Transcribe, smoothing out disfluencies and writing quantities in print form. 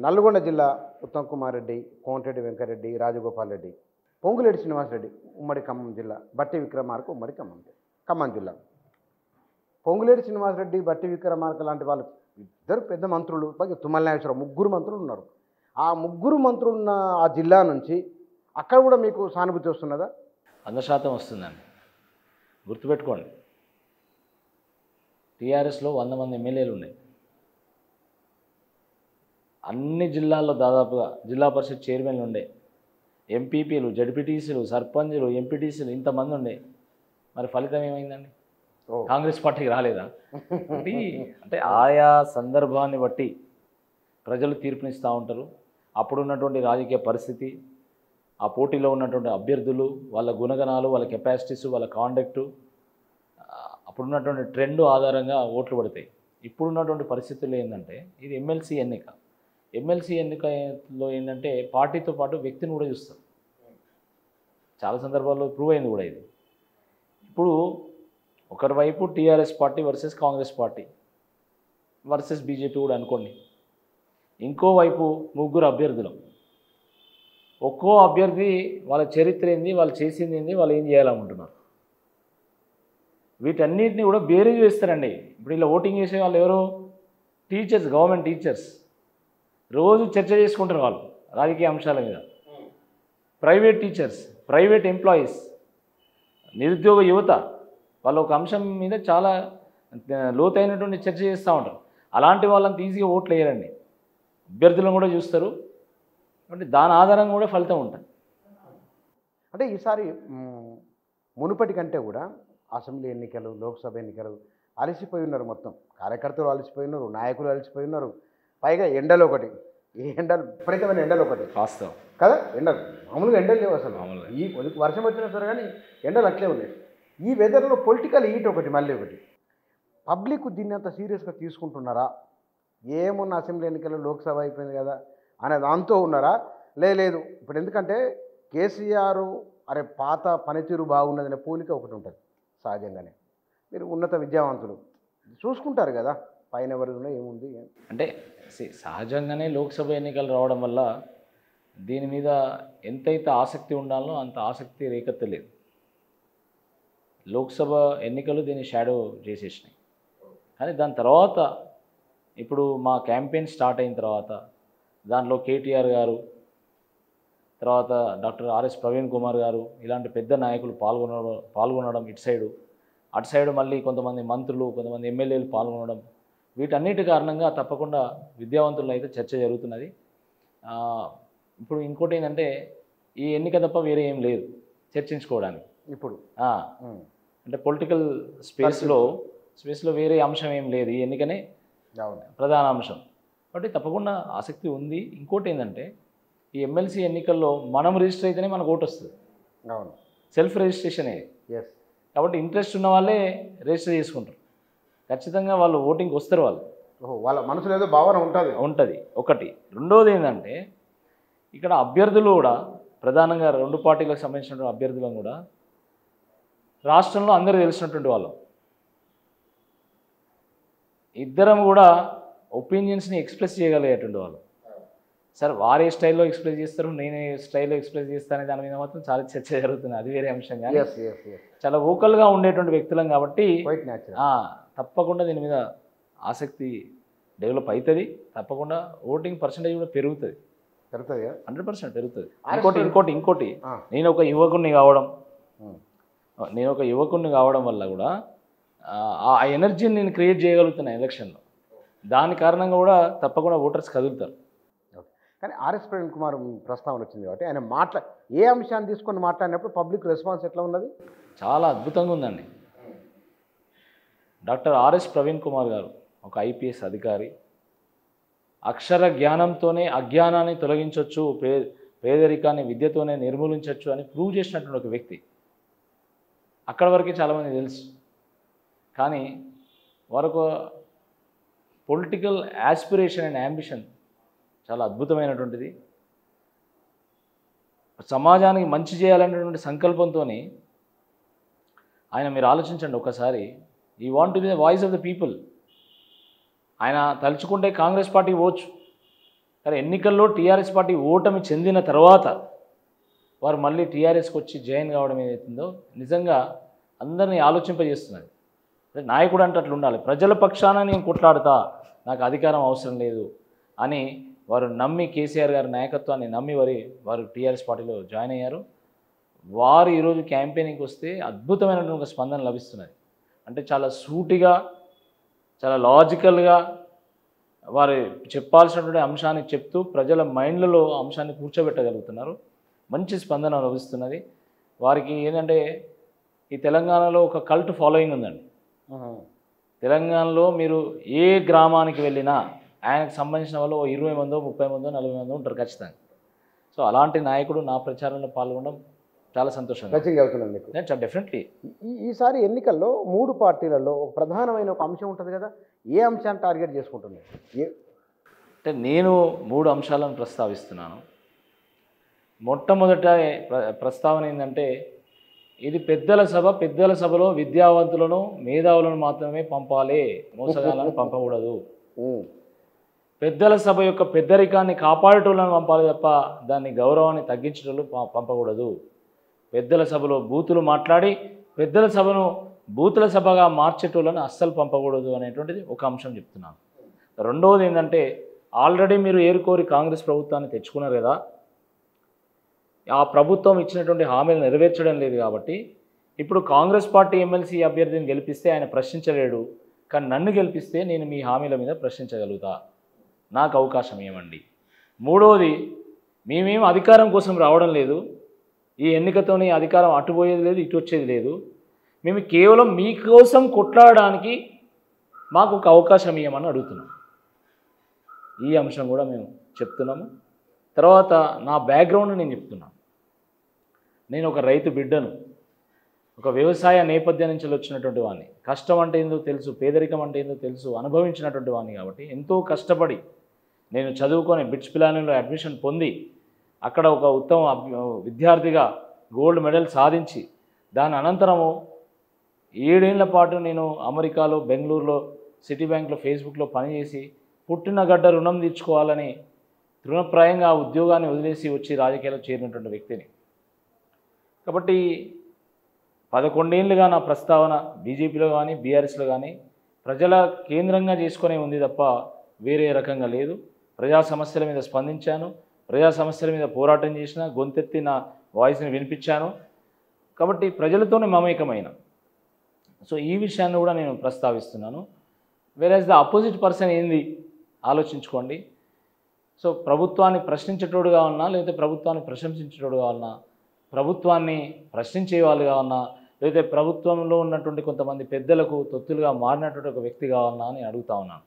నల్గొండ జిల్లా ఉత్తమ్ కుమార్ రెడ్డి, కోమటిరెడ్డి వెంకటరెడ్డి, రాజగోపాల్ రెడ్డి, పొంగులేటి శ్రీనివాసరెడ్డి ఉమ్మడి ఖమ్మం జిల్లా, బట్టి విక్రమార్క ఉమ్మడి ఖమ్మం జిల్లా. పొంగులేటి శ్రీనివాసరెడ్డి, బట్టి విక్రమార్క లాంటి వాళ్ళు ఇద్దరు పెద్ద మంత్రులు, తుమ్మల నాగేశ్వరరావు, ముగ్గురు మంత్రులు ఉన్నారు. ఆ ముగ్గురు మంత్రులున్న ఆ జిల్లా నుంచి అక్కడ కూడా మీకు సానుభూతి వస్తున్నదా? 100% వస్తుందండి. గుర్తుపెట్టుకోండి, టీఆర్ఎస్లో 100 మంది ఎమ్మెల్యేలు ఉన్నాయి. అన్ని జిల్లాల్లో దాదాపుగా జిల్లా పరిషత్ చైర్మన్లు ఉండే, ఎంపీపీలు, జడ్పీటీసీలు, సర్పంచులు, ఎంపీటీసీలు ఇంతమంది ఉండే. మరి ఫలితం ఏమైందండి? కాంగ్రెస్ పార్టీకి రాలేదా? అంటే ఆయా సందర్భాన్ని బట్టి ప్రజలు తీర్పునిస్తూ ఉంటారు. అప్పుడున్నటువంటి రాజకీయ పరిస్థితి, ఆ పోటీలో ఉన్నటువంటి అభ్యర్థులు, వాళ్ళ గుణగణాలు, వాళ్ళ కెపాసిటీస్, వాళ్ళ కాండక్టు, అప్పుడున్నటువంటి ట్రెండ్ ఆధారంగా ఓట్లు పడతాయి. ఇప్పుడున్నటువంటి పరిస్థితుల్లో ఏంటంటే ఇది ఎమ్మెల్సీ ఎన్నిక. ఎమ్మెల్సీ ఎన్నికలో ఏంటంటే పార్టీతో పాటు వ్యక్తిని కూడా చూస్తారు. చాలా సందర్భాల్లో ప్రూవ్ అయింది కూడా ఇది. ఇప్పుడు ఒకరి వైపు TRS party versus Congress party versus BJP కూడా అనుకోండి. ఇంకోవైపు ముగ్గురు అభ్యర్థులు. ఒక్కో అభ్యర్థి వాళ్ళ చరిత్ర ఏంది, వాళ్ళు చేసింది ఏంది, వాళ్ళు ఏం చేయాలనుకుంటున్నారు, వీటన్నిటిని కూడా బేరీజ్ వేస్తారండి. ఇప్పుడు ఇలా ఓటింగ్ చేసే వాళ్ళు ఎవరు? Teachers, government teachers. రోజు చర్చ చేసుకుంటారు వాళ్ళు రాజకీయ అంశాల మీద. ప్రైవేట్ టీచర్స్, ప్రైవేట్ ఎంప్లాయీస్, నిరుద్యోగ యువత, వాళ్ళు ఒక అంశం మీద చాలా లోతైనటువంటి చర్చ చేస్తూ ఉంటారు. అలాంటి వాళ్ళని ఈజీగా ఓట్లు వేయరండి. అభ్యర్థులను కూడా చూస్తారు. అంటే దాని ఆధారంగా కూడా ఫలితం ఉంటుంది. అంటే ఈసారి మునుపటి కంటే కూడా అసెంబ్లీ ఎన్నికలు, లోక్సభ ఎన్నికలు అలసిపోయి ఉన్నారు. మొత్తం కార్యకర్తలు అలసిపోయి ఉన్నారు, నాయకులు అలసిపోయి ఉన్నారు. పైగా ఎండలు ఒకటి, ఈ ఎండలు విపరీతమైన ఎండలు ఒకటి వాస్తవం కదా. ఎండలు మామూలుగా ఎండలు లేవు అసలు. ఈ వర్షం వచ్చినా సరే కానీ ఎండలు అట్లే ఉన్నాయి. ఈ వెదర్లో పొలిటికల్ హీట్ ఒకటి, మళ్ళీ ఒకటి. పబ్లిక్ దీన్ని అంత సీరియస్గా తీసుకుంటున్నారా? ఏమున్న అసెంబ్లీ ఎన్నికలు, లోక్సభ అయిపోయింది కదా అనే దాంతో ఉన్నారా? లేదు. ఇప్పుడు ఎందుకంటే కేసీఆర్ అరే పాత పనితీరు బాగున్నదనే పోలిక ఒకటి ఉంటుంది సహజంగానే. మీరు ఉన్నత విద్యావంతులు చూసుకుంటారు కదా పైన ఎవరిలో ఏముంది అంటే. సహజంగానే లోక్సభ ఎన్నికలు రావడం వల్ల దీని మీద ఎంతైతే ఆసక్తి ఉండాలో అంత ఆసక్తి రేకెత్తలేదు. లోక్సభ ఎన్నికలు దీన్ని షాడో చేసేసినాయి. కానీ దాని తర్వాత ఇప్పుడు మా క్యాంపెయిన్ స్టార్ట్ అయిన తర్వాత దాంట్లో కేటీఆర్ గారు, తర్వాత డాక్టర్ ఆర్ఎస్ ప్రవీణ్ కుమార్ గారు, ఇలాంటి పెద్ద నాయకులు పాల్గొనడం అటు సైడు మళ్ళీ కొంతమంది మంత్రులు, కొంతమంది ఎమ్మెల్యేలు పాల్గొనడం, వీటన్నిటి కారణంగా తప్పకుండా విద్యావంతుల్లో అయితే చర్చ జరుగుతున్నది. ఇప్పుడు ఇంకోటి ఏంటంటే ఈ ఎన్నిక తప్ప వేరే ఏం లేదు చర్చించుకోవడానికి ఇప్పుడు. అంటే పొలిటికల్ స్పేస్లో వేరే అంశం ఏం లేదు. ఈ ఎన్నికనే ప్రధాన అంశం. కాబట్టి తప్పకుండా ఆసక్తి ఉంది. ఇంకోటి ఏంటంటే ఈ ఎమ్మెల్సీ ఎన్నికల్లో మనం రిజిస్టర్ అయితేనే మనకు ఓటు వస్తుంది. అవును, సెల్ఫ్ రిజిస్ట్రేషన్ ఇది. కాబట్టి ఇంట్రెస్ట్ ఉన్న వాళ్ళే రిజిస్టర్ చేసుకుంటారు. ఖచ్చితంగా వాళ్ళు ఓటింగ్కి వస్తారు. వాళ్ళ మనసులో ఏదో భావన ఉంటుంది ఒకటి. రెండోది ఏంటంటే ఇక్కడ అభ్యర్థులు కూడా ప్రధానంగా రెండు పార్టీలకు సంబంధించినటువంటి అభ్యర్థులను కూడా రాష్ట్రంలో అందరూ తెలిసినటువంటి వాళ్ళు. ఇద్దరం కూడా ఒపీనియన్స్ని ఎక్స్ప్రెస్ చేయగలిగేటువంటి వాళ్ళు. సరే వారే స్టైల్లో ఎక్స్ప్రెస్ చేస్తారు, నేను స్టైల్లో ఎక్స్ప్రెస్ చేస్తానే దాని మీద మాత్రం చాలా చర్చ జరుగుతుంది. అది వేరే అంశం. కానీ చాలా వోకల్గా ఉండేటువంటి వ్యక్తులం కాబట్టి తప్పకుండా దీని మీద ఆసక్తి డెవలప్ అవుతుంది. తప్పకుండా ఓటింగ్ పర్సంటేజ్ కూడా పెరుగుతుంది. 100% పెరుగుతుంది. ఇంకోటి నేను ఒక యువకుడిని కావడం వల్ల కూడా ఆ ఎనర్జీని నేను క్రియేట్ చేయగలుగుతున్నాను ఎలక్షన్లో. దాని కారణంగా కూడా తప్పకుండా ఓటర్స్ కదులుతారు. కానీ ఆర్ఎస్ ప్రవీణ్ కుమార్ ప్రస్తావన వచ్చింది కాబట్టి ఆయన ఏ అంశాన్ని తీసుకొని మాట్లాడినప్పుడు పబ్లిక్ రెస్పాన్స్ ఎట్లా ఉన్నది? చాలా అద్భుతంగా ఉందండి. డాక్టర్ ఆర్ఎస్ ప్రవీణ్ కుమార్ గారు ఒక ఐపీఎస్ అధికారి. అక్షర జ్ఞానంతోనే అజ్ఞానాన్ని తొలగించవచ్చు, పేదరికాన్ని విద్యతోనే నిర్మూలించవచ్చు అని ప్రూవ్ చేసినటువంటి ఒక వ్యక్తి. అక్కడ వరకే చాలామంది తెలుసు. కానీ వారొక పొలిటికల్ యాస్పిరేషన్ అండ్ యాంబిషన్ చాలా అద్భుతమైనటువంటిది. సమాజానికి మంచి చేయాలనేటువంటి సంకల్పంతో ఆయన, మీరు ఆలోచించండి ఒకసారి, ఈ want to be the voice of the people. ఆయన తలుచుకుంటే కాంగ్రెస్ పార్టీ పోవచ్చు, కానీ ఎన్నికల్లో టీఆర్ఎస్ పార్టీ ఓటమి చెందిన తర్వాత వారు మళ్ళీ టీఆర్ఎస్కి వచ్చి జాయిన్ కావడం ఏదైతుందో నిజంగా అందరినీ ఆలోచింపజేస్తున్నది. నాయకుడు అంటే అట్లా ఉండాలి. ప్రజల పక్షాన నేను కొట్లాడుతా, నాకు అధికారం అవసరం లేదు అని వారు నమ్మి కేసీఆర్ గారి నాయకత్వాన్ని నమ్మి వారు టీఆర్ఎస్ పార్టీలో జాయిన్ అయ్యారు. వారు ఈరోజు క్యాంపెయినింగ్కి వస్తే అద్భుతమైనటువంటి ఒక స్పందన లభిస్తున్నది. అంటే చాలా సూటిగా, చాలా లాజికల్గా వారు చెప్పాల్సినటువంటి అంశాన్ని చెప్తూ ప్రజల మైండ్లలో అంశాన్ని కూర్చోబెట్టగలుగుతున్నారు. మంచి స్పందన లభిస్తున్నది. వారికి ఏంటంటే ఈ తెలంగాణలో ఒక కల్ట్ ఫాలోయింగ్ ఉందండి. తెలంగాణలో మీరు ఏ గ్రామానికి వెళ్ళినా ఆయనకు సంబంధించిన వాళ్ళు 20 మందో 30 మందో 40 మందో ఉంటారు ఖచ్చితంగా. సో అలాంటి నాయకుడు నా ప్రచారంలో పాల్గొనడం చాలా సంతోషంగా అవుతున్నాను మీకు. డెఫినెట్లీ ఈసారి ఎన్నికల్లో 3 పార్టీలలో ఒక ప్రధానమైన ఒక అంశం ఉంటుంది కదా, ఏ అంశాన్ని టార్గెట్ చేసుకుంటున్నారు? అంటే నేను 3 అంశాలను ప్రస్తావిస్తున్నాను. మొట్టమొదట ప్రస్తావన ఏంటంటే ఇది పెద్దల సభ, పెద్దల సభలో విద్యావంతులను మేధావులను మాత్రమే పంపాలి, మోసగాళ్ళను పంపకూడదు. పెద్దల సభ యొక్క పెద్దరికాన్ని కాపాడేటోళ్ళని పంపాలి తప్ప దాన్ని గౌరవాన్ని తగ్గించేటోళ్ళు పంపకూడదు. పెద్దల సభలో బూతులు మాట్లాడి పెద్దల సభను బూతుల సభగా మార్చేటోళ్ళని అస్సలు పంపకూడదు అనేటువంటిది ఒక అంశం చెప్తున్నాను. రెండవది ఏంటంటే ఆల్రెడీ మీరు ఏరుకోరి కాంగ్రెస్ ప్రభుత్వాన్ని తెచ్చుకున్నారు కదా, ఆ ప్రభుత్వం ఇచ్చినటువంటి హామీలు నెరవేర్చడం లేదు కాబట్టి ఇప్పుడు కాంగ్రెస్ పార్టీ ఎమ్మెల్సీ అభ్యర్థిని గెలిపిస్తే ఆయన ప్రశ్నించలేడు, కానీ నన్ను గెలిపిస్తే నేను మీ హామీల మీద ప్రశ్నించగలుగుతా, నాకు అవకాశం ఇవ్వండి. మూడవది, మేమేం అధికారం కోసం రావడం లేదు, ఈ ఎన్నికతోని అధికారం అటుపోయేది లేదు ఇటు వచ్చేది లేదు, మేము కేవలం మీకోసం కొట్లాడడానికి మాకు ఒక అవకాశం ఇవ్వమని అడుగుతున్నాం. ఈ అంశం కూడా మేము చెప్తున్నాము. తర్వాత నా బ్యాక్గ్రౌండ్ నేను చెప్తున్నాను. నేను ఒక రైతు బిడ్డను, ఒక వ్యవసాయ నేపథ్యం నుంచి వచ్చినటువంటి వాడిని. కష్టం అంటే ఏందో తెలుసు, పేదరికం అంటే ఏందో తెలుసు, అనుభవించినటువంటి వాడిని. కాబట్టి ఎంతో కష్టపడి నేను చదువుకొని బిట్స్ పిలానీలో అడ్మిషన్ పొంది అక్కడ ఒక ఉత్తమ విద్యార్థిగా గోల్డ్ మెడల్ సాధించి దాని అనంతరము 7 ఏళ్ల పాటు నేను అమెరికాలో, బెంగళూరులో, సిటీ బ్యాంక్లో, ఫేస్బుక్లో పనిచేసి పుట్టిన గడ్డ రుణం తీర్చుకోవాలని తృణప్రాయంగా ఆ ఉద్యోగాన్ని వదిలేసి వచ్చి రాజకీయాల్లో చేరినటువంటి వ్యక్తిని. కాబట్టి 11 ఏళ్ళుగా నా ప్రస్తావన బీజేపీలో కానీ బీఆర్ఎస్లో కానీ ప్రజల కేంద్రంగా చేసుకునే ఉంది తప్ప వేరే రకంగా లేదు. ప్రజా సమస్యల మీద స్పందించాను, ప్రజా సమస్యల మీద పోరాటం చేసిన, గొంతెత్తి నా వాయిస్ని వినిపించాను. కాబట్టి ప్రజలతోనే మమేకమైన. సో ఈ విషయాన్ని కూడా నేను ప్రస్తావిస్తున్నాను. వేరేస్ ద అపోజిట్ పర్సన్ ఏంది ఆలోచించుకోండి. సో ప్రభుత్వాన్ని ప్రశ్నించేటోడుగా ఉన్నా, లేకపోతే ప్రభుత్వాన్ని ప్రశంసించేటోడుగా ఉన్నా, ప్రభుత్వాన్ని ప్రశ్నించే వాళ్ళుగా ఉన్నా, లేకపోతే ప్రభుత్వంలో ఉన్నటువంటి కొంతమంది పెద్దలకు తొత్తులుగా మారినటువంటి ఒక వ్యక్తిగా ఉన్నా అని అడుగుతా ఉన్నాను.